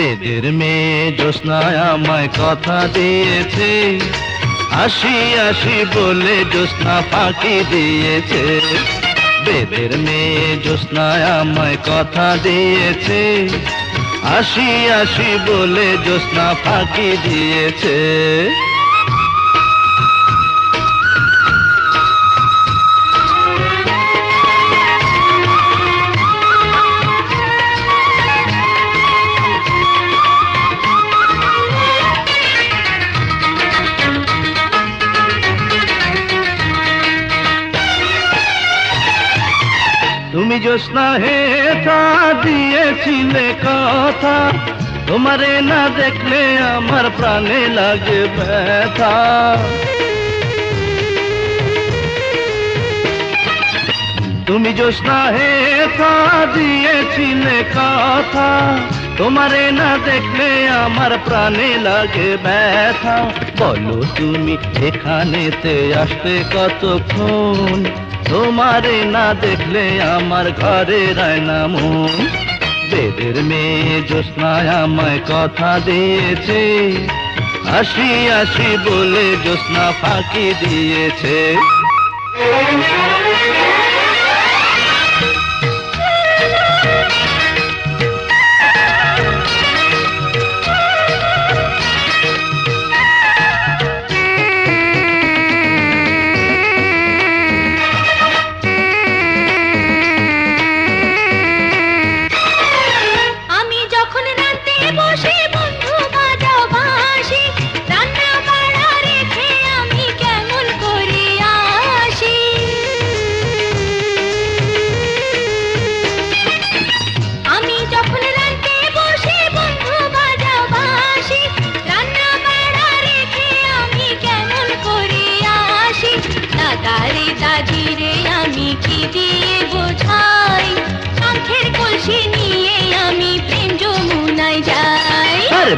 বেদের মেয়ে জ্যোৎস্নায় আমায় কথা দিয়েছে, আসি আসি বলে জ্যোৎস্না ফাঁকি দিয়েছে। বেদের মেয়ে জ্যোৎস্নায় আমায় কথা দিয়েছে, আসি আসি বলে জ্যোৎস্না ফাঁকি দিয়েছে। তুমি জ্যোৎস্না হে তা দিয়েছিলে কথা, তোমারে না দেখলে আমার প্রাণে লাগে ব্যথা। তুমি জ্যোৎস্না হে তা দিয়েছিলে কথা, তোমারে না দেখলে আমার প্রাণে লাগে ব্যথা। বলো তুমি এখানেতে আসতে কতক্ষণ, তোমারে না দেখলে আমার ঘরে রায় না মন। বেদের মেয়ে জ্যোৎস্নায় আমায় কথা দিয়েছে, আসি আসি বলে জ্যোৎস্না ফাঁকি দিয়েছে।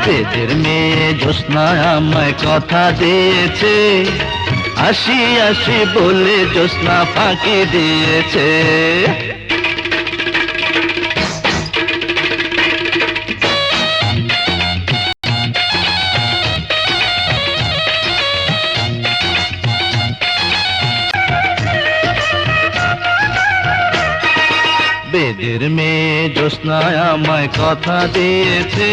বেদের মেয়ে জ্যোৎস্নায় আমায় কথা দিয়েছে, আসি আসি বলে জ্যোৎস্না ফাঁকি দিয়েছে। বেদের মেয়ে জ্যোৎস্নায় আমায় কথা দিয়েছে,